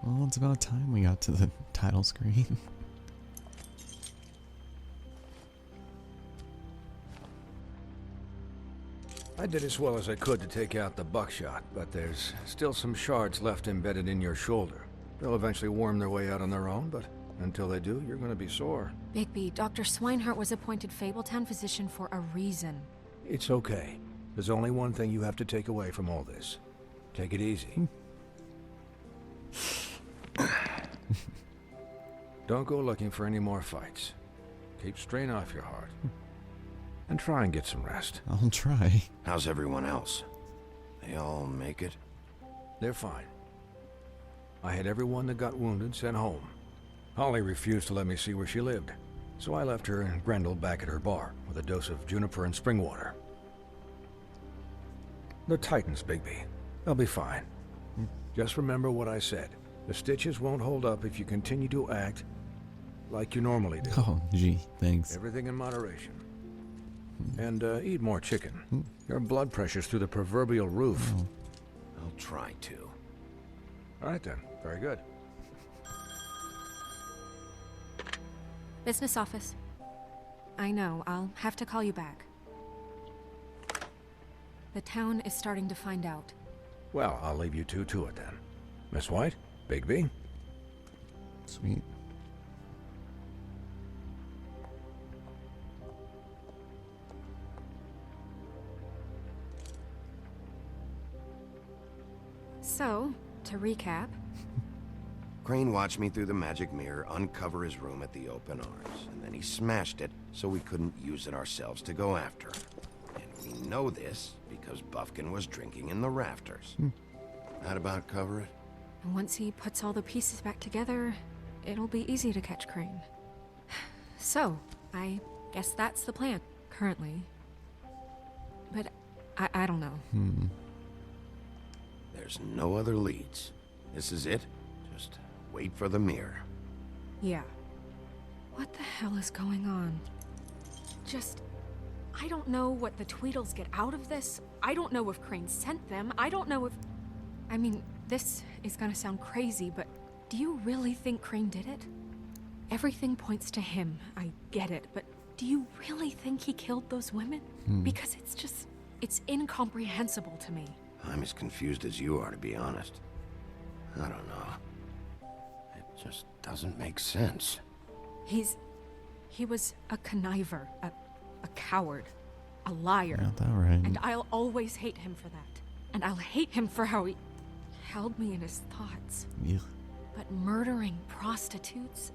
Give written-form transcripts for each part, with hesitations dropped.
Well, it's about time we got to the title screen. I did as well as I could to take out the buckshot, but there's still some shards left embedded in your shoulder. They'll eventually worm their way out on their own, but until they do, you're gonna be sore. Bigby, Dr. Swinehart was appointed Fabletown physician for a reason. It's okay. There's only one thing you have to take away from all this. Take it easy. Don't go looking for any more fights. Keep strain off your heart. And try and get some rest. I'll try. How's everyone else? They all make it? They're fine. I had everyone that got wounded sent home. Holly refused to let me see where she lived, so I left her and Grendel back at her bar with a dose of juniper and spring water. The Titans, Bigby. They'll be fine. Just remember what I said. The stitches won't hold up if you continue to act like you normally do. Oh, gee, thanks. Everything in moderation. And eat more chicken. Your blood pressure's through the proverbial roof. Oh. I'll try to. All right then. Very good. Business office. I know, I'll have to call you back. The town is starting to find out. Well, I'll leave you two to it then. Miss White, Bigby. Sweet. So, to recap, Crane watched me through the magic mirror uncover his room at the open arms, and then he smashed it so we couldn't use it ourselves to go after him. And we know this because Buffkin was drinking in the rafters. That about cover it? once he puts all the pieces back together, it'll be easy to catch Crane. So, I guess that's the plan, currently. But I don't know. There's no other leads. This is it. Just wait for the mirror. Yeah. What the hell is going on? I don't know what the Tweedles get out of this. I don't know if Crane sent them. I don't know if... I mean, this is gonna sound crazy, but do you really think Crane did it? Everything points to him, I get it, but do you really think he killed those women? Because it's incomprehensible to me. I'm as confused as you are, to be honest. I don't know. It just doesn't make sense. He was a conniver, a coward, a liar. Got that right. And I'll always hate him for that. And I'll hate him for how he held me in his thoughts. Yeah. But murdering prostitutes?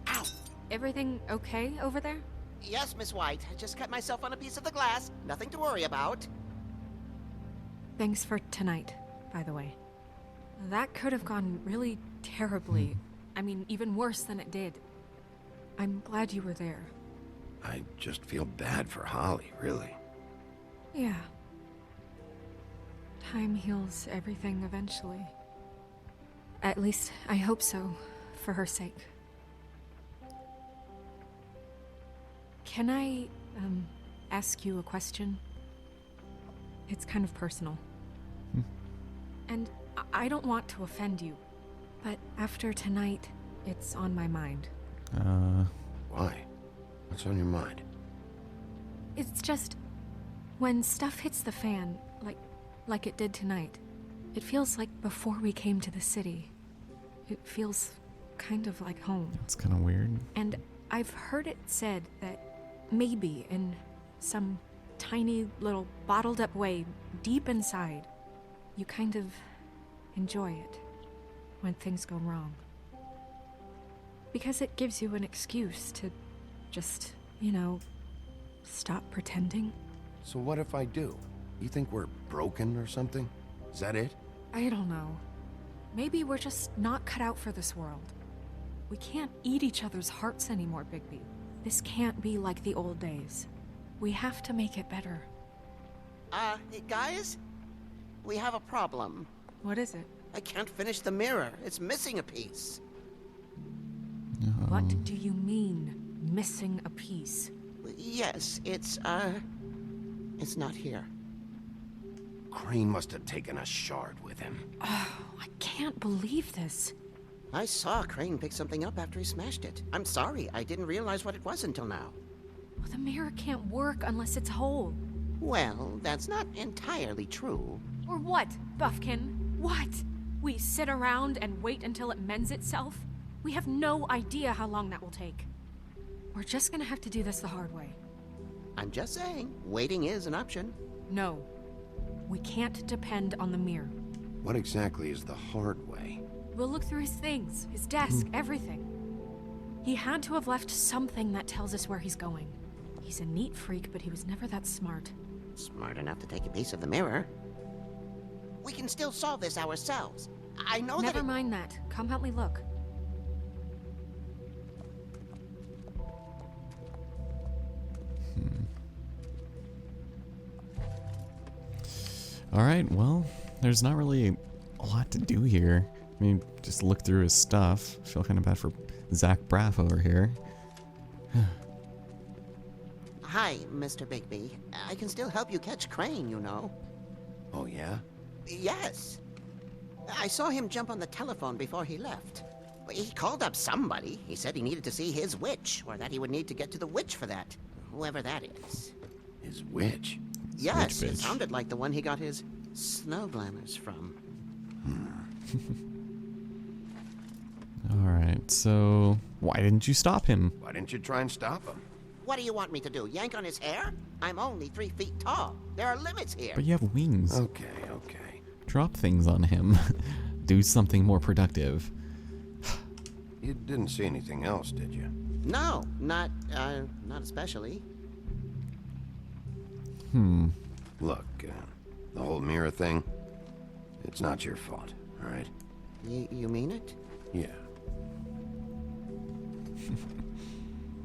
Ow! Everything okay over there? Yes, Miss White. I just cut myself on a piece of the glass. Nothing to worry about. Thanks for tonight, by the way. That could have gone really terribly. I mean, even worse than it did. I'm glad you were there. I just feel bad for Holly, really. Yeah. Time heals everything eventually. At least, I hope so, for her sake. Can I, ask you a question? It's kind of personal. And I don't want to offend you, but after tonight, it's on my mind. Why? What's on your mind? It's just, when stuff hits the fan, like it did tonight, it feels like before we came to the city. It feels kind of like home. It's kind of weird. And I've heard it said that maybe in some tiny little bottled up way, deep inside, you kind of enjoy it when things go wrong. Because it gives you an excuse to just, stop pretending. So what if I do? You think we're broken or something? Is that it? I don't know. Maybe we're just not cut out for this world. We can't eat each other's hearts anymore, Bigby. This can't be like the old days. We have to make it better. Guys? We have a problem. What is it? I can't finish the mirror. It's missing a piece. What do you mean, missing a piece? Yes, it's not here. Crane must have taken a shard with him. Oh, I can't believe this. I saw Crane pick something up after he smashed it. I'm sorry, I didn't realize what it was until now. Well, the mirror can't work unless it's whole. Well, that's not entirely true. Or what, Buffkin? What? We sit around and wait until it mends itself? We have no idea how long that will take. We're just gonna have to do this the hard way. I'm just saying, waiting is an option. No. We can't depend on the mirror. What exactly is the hard way? We'll look through his things, his desk, everything. He had to have left something that tells us where he's going. He's a neat freak, but he was never that smart. Smart enough to take a piece of the mirror. We can still solve this ourselves. I know Never mind that. Come help me look. Alright, well, there's not really a lot to do here. I mean, just look through his stuff. I feel kind of bad for Zach Braff over here. Hi, Mr. Bigby. I can still help you catch Crane, you know. Oh, yeah? Yes. I saw him jump on the telephone before he left. He called up somebody. He said he needed to see his witch, or that he would need to get to the witch for that. Whoever that is. His witch? Yes, witch it bitch. sounded like the one he got his snow glamours from. Alright, so why didn't you stop him? Why didn't you try and stop him? What do you want me to do, yank on his hair? I'm only 3 feet tall. There are limits here. But you have wings. Okay. Drop things on him. Do something more productive. You didn't see anything else, did you? No, not especially. Look, the whole mirror thing, it's not your fault, all right? You mean it? Yeah.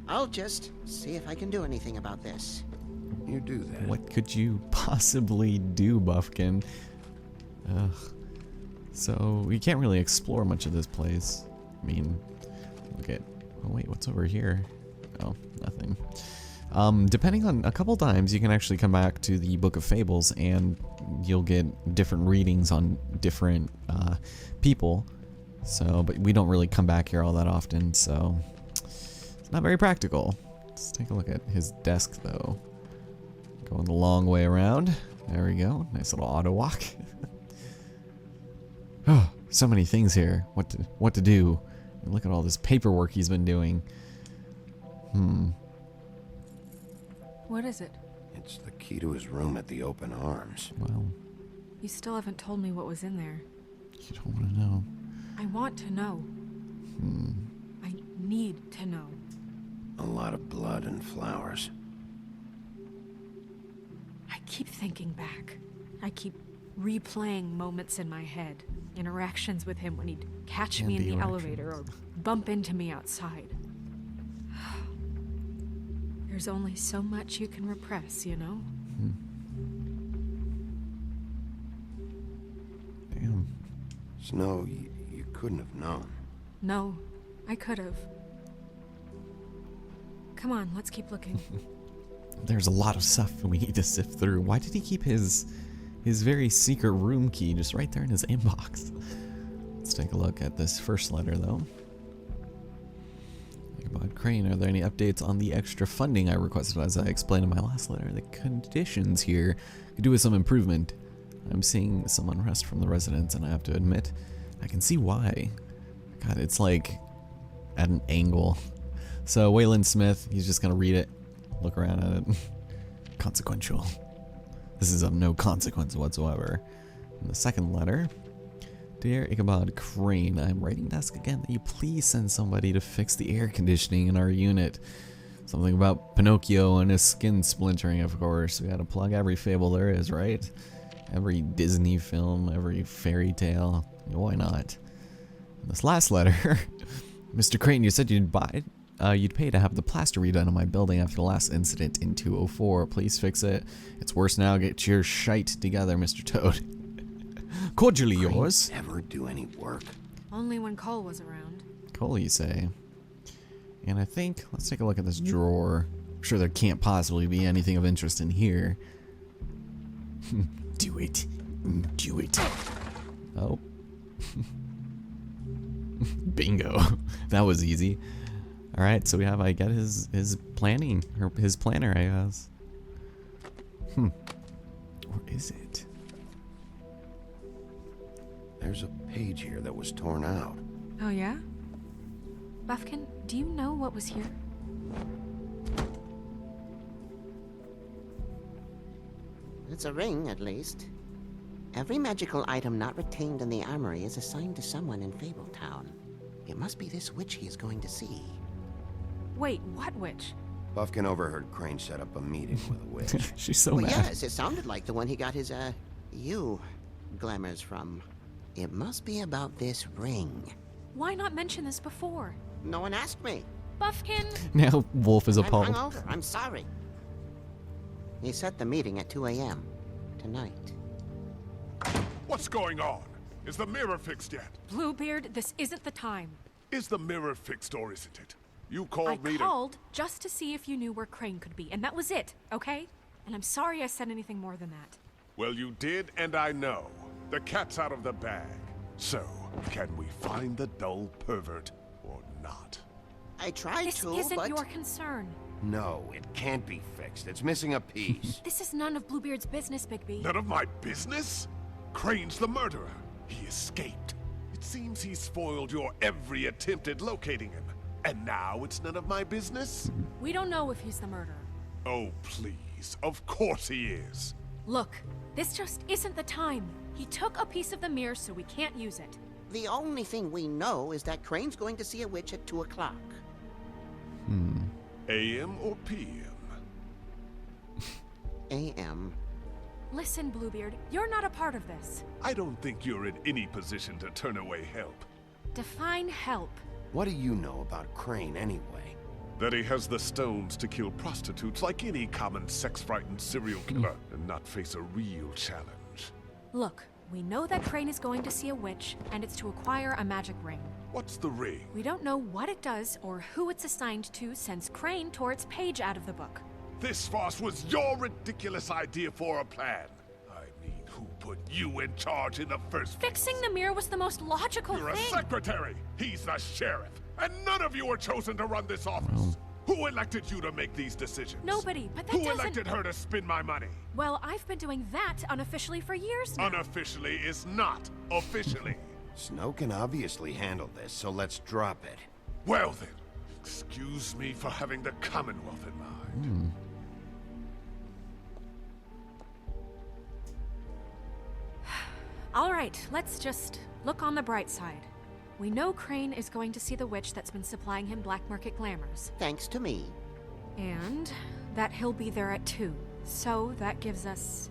I'll just see if I can do anything about this. You do that. What could you possibly do, Buffkin? Ugh. So, we can't really explore much of this place. I mean, look at... Oh, wait, what's over here? Oh, nothing. Depending on... A couple times, you can actually come back to the Book of Fables, and you'll get different readings on different people. So, but we don't really come back here all that often, so... It's not very practical. Let's take a look at his desk, though. Going the long way around. There we go. Nice little auto walk. Oh, so many things here. What to do? And look at all this paperwork he's been doing. What is it? It's the key to his room at the Open Arms. Well, You still haven't told me what was in there. you don't want to know. I want to know. I need to know. A lot of blood and flowers. I keep thinking back. I keep replaying moments in my head. Interactions with him when he'd catch me in the elevator or bump into me outside. There's only so much you can repress, you know? Damn. Snow, you couldn't have known. No, I could have. Come on, let's keep looking. There's a lot of stuff we need to sift through. Why did he keep his very secret room key just right there in his inbox? Let's take a look at this first letter, though. About Crane, are there any updates on the extra funding I requested? As I explained in my last letter, the conditions here could do with some improvement. I'm seeing some unrest from the residents, and I have to admit, I can see why. God, it's like at an angle. So Waylon Smith, he's just gonna read it, look around at it. Consequential. This is of no consequence whatsoever. And the second letter. Dear Ichabod Crane, I'm writing to ask again that you please send somebody to fix the air conditioning in our unit. Something about Pinocchio and his skin splintering, of course. We gotta plug every fable there is, right? Every Disney film, every fairy tale. Why not? And this last letter. Mr. Crane, you said you'd pay to have the plaster redone on my building after the last incident in 204. Please fix it. It's worse now. Get your shite together, Mr. Toad. Cordially yours. Never do any work. Only when Cole was around. Cole, you say? And I think, let's take a look at this drawer. I'm sure there can't possibly be anything of interest in here. Do it. Do it. Oh. Bingo. That was easy. All right, so I got his planning, or his planner, I guess. Or is it? There's a page here that was torn out. Oh, yeah? Buffkin, do you know what was here? It's a ring, at least. Every magical item not retained in the armory is assigned to someone in Fabletown. It must be this witch he is going to see. Wait, what witch? Buffkin overheard Crane set up a meeting with a witch. She's so Well, mad. yes, it sounded like the one he got his, glamours from. It must be about this ring. Why not mention this before? No one asked me. Buffkin! Now Wolf is I'm appalled. hungover. I'm sorry. He set the meeting at 2 a.m. tonight. What's going on? Is the mirror fixed yet? Bluebeard, this isn't the time. Is the mirror fixed or isn't it? You I called me to... called just to see if you knew where Crane could be, and that was it, okay? And I'm sorry I said anything more than that. Well, you did, and I know. The cat's out of the bag. So, can we find the dull pervert or not? I tried This to, isn't but... your concern. No, it can't be fixed. It's missing a piece. This is none of Bluebeard's business, Bigby. None of my business? Crane's the murderer. He escaped. It seems he spoiled your every attempt at locating him. And now it's none of my business? We don't know if he's the murderer. Oh, please. Of course he is. Look, this just isn't the time. He took a piece of the mirror, so we can't use it. The only thing we know is that Crane's going to see a witch at 2 o'clock. AM or PM? A.M. Listen, Bluebeard, you're not a part of this. I don't think you're in any position to turn away help. Define help. What do you know about Crane anyway? That he has the stones to kill prostitutes like any common sex-frightened serial killer and not face a real challenge. Look, we know that Crane is going to see a witch, and it's to acquire a magic ring. What's the ring? We don't know what it does or who it's assigned to since Crane tore its page out of the book. This farce was your ridiculous idea for a plan. I mean, who put you in charge in the first place? Fixing the mirror was the most logical You're a thing. secretary. He's the sheriff. And none of you were chosen to run this office. Who elected you to make these decisions? Nobody, but that Who doesn't... elected her to spend my money? Well, I've been doing that unofficially for years now. Unofficially is not officially. Snow can obviously handle this, so let's drop it. Well then, excuse me for having the Commonwealth in mind. All right, let's just look on the bright side. We know Crane is going to see the witch that's been supplying him black market glamours. Thanks to me. And that he'll be there at 2. So that gives us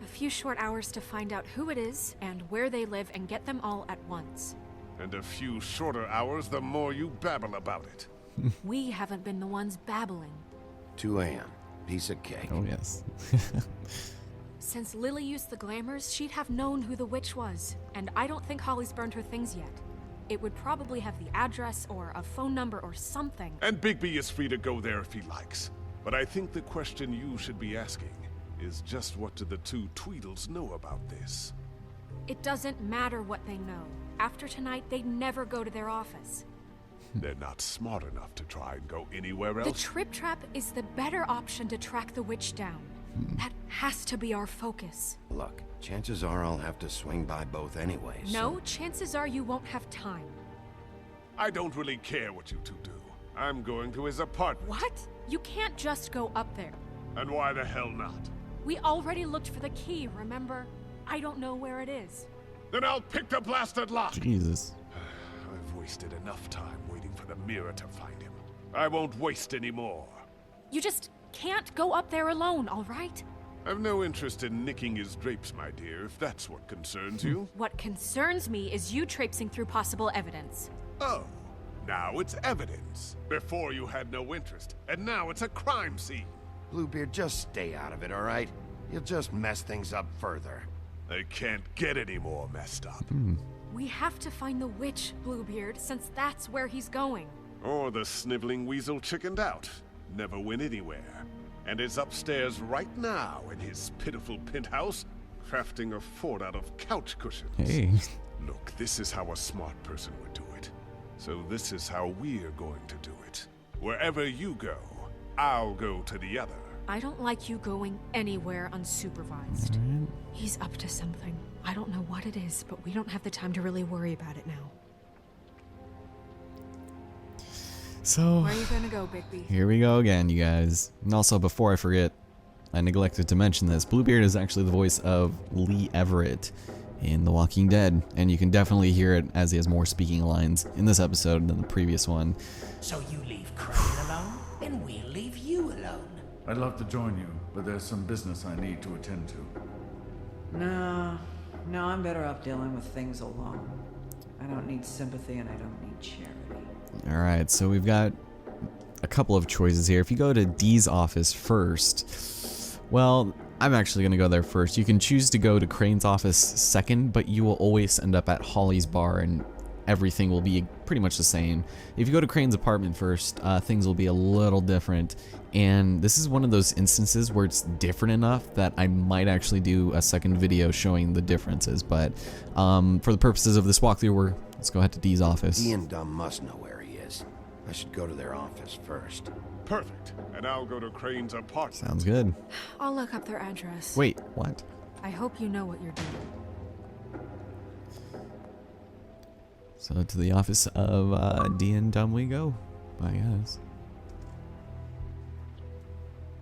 a few short hours to find out who it is and where they live and get them all at once. And a few shorter hours, the more you babble about it. We haven't been the ones babbling. 2 a.m. Piece of cake. Oh, yes. Since Lily used the glamours, she'd have known who the witch was. And I don't think Holly's burned her things yet. It would probably have the address or a phone number or something. And Bigby is free to go there if he likes. But I think the question you should be asking is just what do the two Tweedles know about this? It doesn't matter what they know. After tonight, they'd never go to their office. They're not smart enough to try and go anywhere The else. Trip Trap is the better option to track the witch down. That has to be our focus. Look, chances are I'll have to swing by both anyways. No, chances are you won't have time. I don't really care what you two do. I'm going to his apartment. What? You can't just go up there. And why the hell not? We already looked for the key, remember? I don't know where it is. Then I'll pick the blasted lock. Jesus. I've wasted enough time waiting for the mirror to find him. I won't waste any more. You just can't go up there alone, all right? I've no interest in nicking his drapes, my dear, if that's what concerns you. What concerns me is you traipsing through possible evidence. Oh, now it's evidence. Before you had no interest, and now it's a crime scene. Bluebeard, just stay out of it, all right? You'll just mess things up further. They can't get any more messed up. We have to find the witch, Bluebeard, since that's where he's going. Or the sniveling weasel chickened out. Never went anywhere. And is upstairs right now in his pitiful penthouse, crafting a fort out of couch cushions. Hey. Look, this is how a smart person would do it. So this is how we're going to do it. Wherever you go, I'll go to the other. I don't like you going anywhere unsupervised. Alright. He's up to something. I don't know what it is, but we don't have the time to really worry about it now. So, Where are you gonna go, Bigby? here we go again, you guys. And also, before I forget, I neglected to mention this. Bluebeard is actually the voice of Lee Everett in The Walking Dead, and you can definitely hear it as he has more speaking lines in this episode than the previous one. So you leave Crane alone, and we'll leave you alone. I'd love to join you, but there's some business I need to attend to. No, I'm better off dealing with things alone. I don't need sympathy and I don't need charity. Alright, so we've got a couple of choices here. If you go to Dee's office first, well, I'm actually going to go there first. You can choose to go to Crane's office second, but you will always end up at Holly's bar and everything will be pretty much the same. If you go to Crane's apartment first, things will be a little different. And this is one of those instances where it's different enough that I might actually do a second video showing the differences. But for the purposes of this walkthrough, let's go ahead to Dee's office. Dee and Dum must know where he is. I should go to their office first. Perfect. And I'll go to Crane's apartment. Sounds good. I'll look up their address. Wait, what? I hope you know what you're doing. So to the office of Dee and Dum we go, I guess.